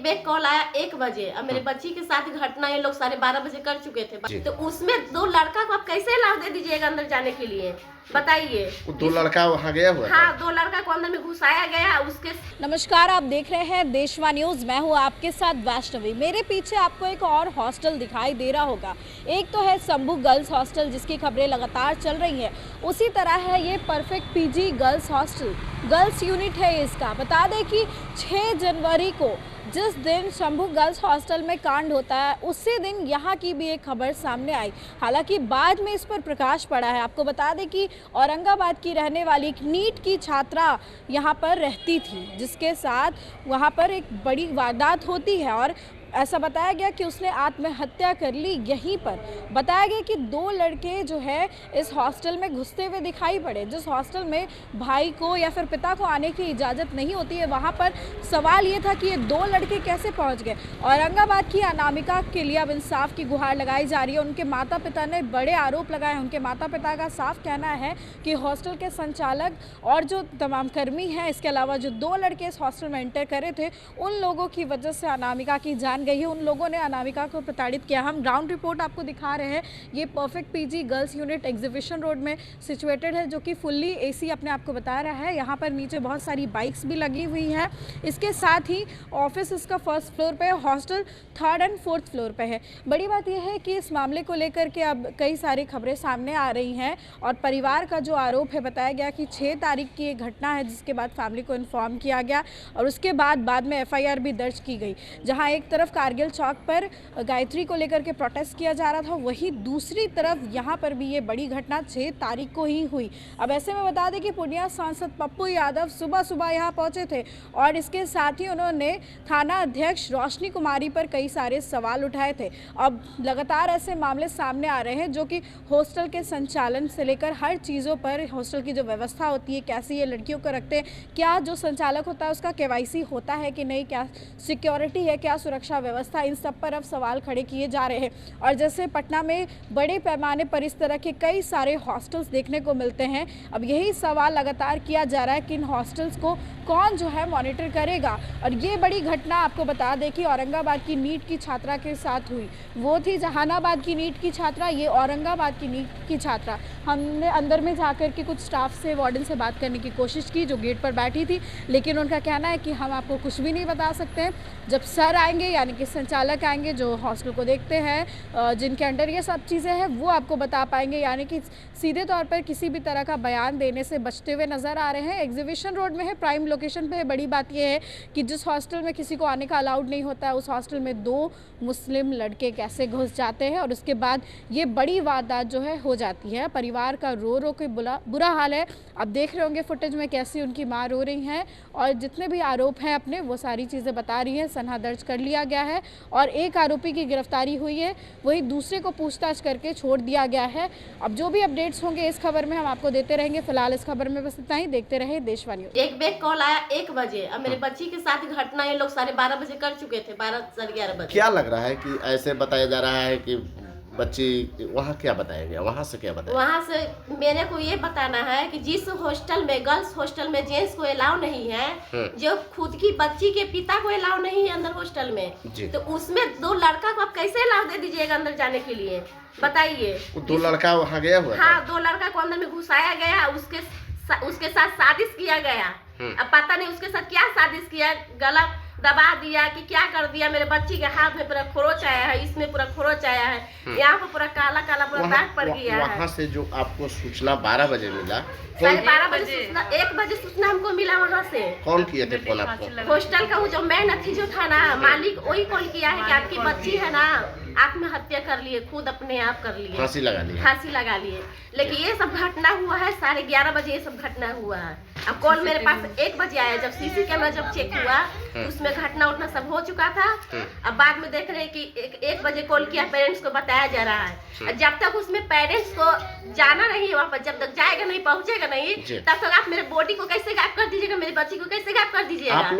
Bag call आया 1 बजे। अब मेरे बच्ची के साथ घटना ये लोग 12:30 बजे कर चुके थे, तो उसमें 2 लड़का को आप कैसे अलाउ दे दीजिएगा अंदर जाने के लिए, बताइए। 2 लड़का वहाँ गया हुआ था? हाँ, 2 लड़का को अंदर में घुसाया गया। उसके नमस्कार, आप देख रहे हैं देशवा न्यूज। मैं हूं आपके साथ वैष्णवी। मेरे पीछे आपको एक और हॉस्टल दिखाई दे रहा होगा। एक तो है शंभू गर्ल्स हॉस्टल, जिसकी खबरें लगातार चल रही हैं। उसी तरह है ये perfect PG girls hostel, girls unit है इसका। बता दें कि 6 जनवरी को जिस दिन शंभू गर्ल्स हॉस्टल में कांड होता है, उसी दिन यहाँ की भी एक खबर सामने आई। हालांकि बाद में इस पर प्रकाश पड़ा है। आपको बता दें कि औरंगाबाद की रहने वाली एक नीट की छात्रा यहाँ पर रहती थी, जिसके साथ वहाँ पर एक बड़ी वारदात होती है और ऐसा बताया गया कि उसने आत्महत्या कर ली। यहीं पर बताया गया कि 2 लड़के जो है इस हॉस्टल में घुसते हुए दिखाई पड़े। जिस हॉस्टल में भाई को या फिर पिता को आने की इजाज़त नहीं होती है, वहाँ पर सवाल ये था कि ये 2 लड़के कैसे पहुँच गए। औरंगाबाद की अनामिका के लिए अब इंसाफ की गुहार लगाई जा रही है। उनके माता पिता ने बड़े आरोप लगाए हैं। उनके माता पिता का साफ कहना है कि हॉस्टल के संचालक और जो तमाम कर्मी हैं, इसके अलावा जो 2 लड़के इस हॉस्टल में एंटर करे थे, उन लोगों की वजह से अनामिका की जान गई है। उन लोगों ने अनामिका को प्रताड़ित किया। हम ग्राउंड रिपोर्ट आपको दिखा रहे हैं। ये perfect PG girls unit exhibition road में सिचुएटेड है, जो कि फुल्ली एसी अपने आप को बता रहा है। यहाँ पर नीचे बहुत सारी बाइक्स भी लगी हुई हैं। इसके साथ ही ऑफिस इसका 1st फ्लोर पे है, हॉस्टल 3rd और 4th फ्लोर पे है। बड़ी बात यह है कि इस मामले को लेकर के अब कई सारी खबरें सामने आ रही हैं और परिवार का जो आरोप है, बताया गया कि 6 तारीख की एक घटना है, जिसके बाद फैमिली को इन्फॉर्म किया गया और उसके बाद में FIR भी दर्ज की गई। जहाँ एक तरफ कारगिल चौक पर गायत्री को लेकर के प्रोटेस्ट किया जा रहा था, वहीं दूसरी तरफ यहाँ पर भी ये बड़ी घटना 6 तारीख को ही हुई। अब ऐसे में बता दें कि पूर्णिया सांसद पप्पू यादव सुबह यहाँ पहुंचे थे और इसके साथ ही उन्होंने थाना अध्यक्ष रोशनी कुमारी पर कई सारे सवाल उठाए थे। अब लगातार ऐसे मामले सामने आ रहे हैं, जो कि हॉस्टल के संचालन से लेकर हर चीज़ों पर, हॉस्टल की जो व्यवस्था होती है, कैसे ये लड़कियों को रखते हैं, क्या जो संचालक होता है उसका KYC होता है कि नहीं, क्या सिक्योरिटी है, क्या सुरक्षा व्यवस्था, इन सब पर अब सवाल खड़े किए जा रहे हैं। और जैसे पटना में बड़े पैमाने पर इस तरह के कई सारे हॉस्टल्स देखने को मिलते हैं, अब यही सवाल लगातार किया जा रहा है कि इन हॉस्टल्स को कौन जो है मॉनिटर करेगा। और ये बड़ी घटना आपको बता दें कि औरंगाबाद की नीट की छात्रा के साथ हुई। वो थी जहानाबाद की नीट की छात्रा, ये औरंगाबाद की नीट की छात्रा। हमने अंदर में जाकर के कुछ स्टाफ से, वार्डन से बात करने की कोशिश की, जो गेट पर बैठी थी, लेकिन उनका कहना है कि हम आपको कुछ भी नहीं बता सकते हैं। जब सर आएंगे, यानी कि संचालक आएंगे जो हॉस्टल को देखते हैं, जिनके अंडर ये सब चीज़ें हैं, वो आपको बता पाएंगे। यानी कि सीधे तौर पर किसी भी तरह का बयान देने से बचते हुए नज़र आ रहे हैं। एग्जीबिशन रोड में है, प्राइम लोकेशन पे है। बड़ी बात यह है कि जिस हॉस्टल में किसी को आने का अलाउड नहीं होता है, उस हॉस्टल में 2 मुस्लिम लड़के कैसे घुस जाते हैं और उसके बाद ये बड़ी वारदात जो है हो जाती है। परिवार का रो के बुरा हाल है। अब देख रहे होंगे फुटेज में कैसी उनकी माँ रो रही हैं और जितने भी आरोप हैं अपने, वो सारी चीज़ें बता रही हैं। सनहा दर्ज कर लिया गया है और एक आरोपी की गिरफ्तारी हुई है, वही दूसरे को पूछताछ करके छोड़ दिया गया है। अब जो भी अपडेट्स होंगे इस खबर में हम आपको देते रहेंगे। फिलहाल इस खबर में बस इतना ही। देखते रहे देशवा न्यूज। एक बैग कॉल आया 1 बजे। अब मेरे बच्ची के साथ घटना ये लोग 12:30 बजे कर चुके थे, 12 साढ़े 11 बजे। क्या लग रहा है कि ऐसे बताया जा रहा है कि बच्ची वहाँ, क्या बताया गया वहाँ से, क्या बताया? वहाँ से मेरे को ये बताना है कि जिस हॉस्टल में, गर्ल्स हॉस्टल में जेंट्स को अलाउ नहीं है, जो खुद की बच्ची के पिता को अलाउ नहीं है अंदर हॉस्टल में, तो उसमें 2 लड़का को आप कैसे अलाउ दे दीजिएगा अंदर जाने के लिए, बताइए। 2 लड़का वहाँ गया हुआ था? हाँ, 2 लड़का को अंदर में घुसाया गया। उसके साथ साजिश किया गया। अब पता नहीं उसके साथ क्या साजिश किया, गला दबा दिया कि क्या कर दिया। मेरे बच्ची के हाथ में पूरा खरोच आया है, इसमें पूरा खरोच आया है, यहाँ पे पूरा काला पूरा दाग पड़ गया है। वहाँ से जो आपको सूचना 12 बजे मिला, 12:30 बजे सूचना, 1 बजे सूचना हमको मिला। वहाँ से कौन किए थे फोन आपको? हॉस्टल का वो जो मैन अथी जो था ना, मालिक, वही कॉल किया है कि आपकी बच्ची है ना, आत्महत्या कर लिए, खुद अपने आप कर लिए, फांसी लगा लिए। लेकिन ये सब घटना हुआ है 11:30 बजे, ये सब घटना हुआ है। अब कॉल मेरे पास 1 बजे आया, जब CC कैमरा जब चेक हुआ तो उसमें घटना उतना सब हो चुका था। अब बाद में देख रहे हैं कि 1 बजे कॉल किया, पेरेंट्स को बताया जा रहा है। जब तक उसमें पेरेंट्स को जाना नहीं है वहाँ पर, जब तक जाएगा नहीं, पहुँचेगा नहीं, तब तक आप मेरे बॉडी को कैसे गायब कर दीजिएगा, मेरी बच्ची को कैसे गायब कर दीजिएगा।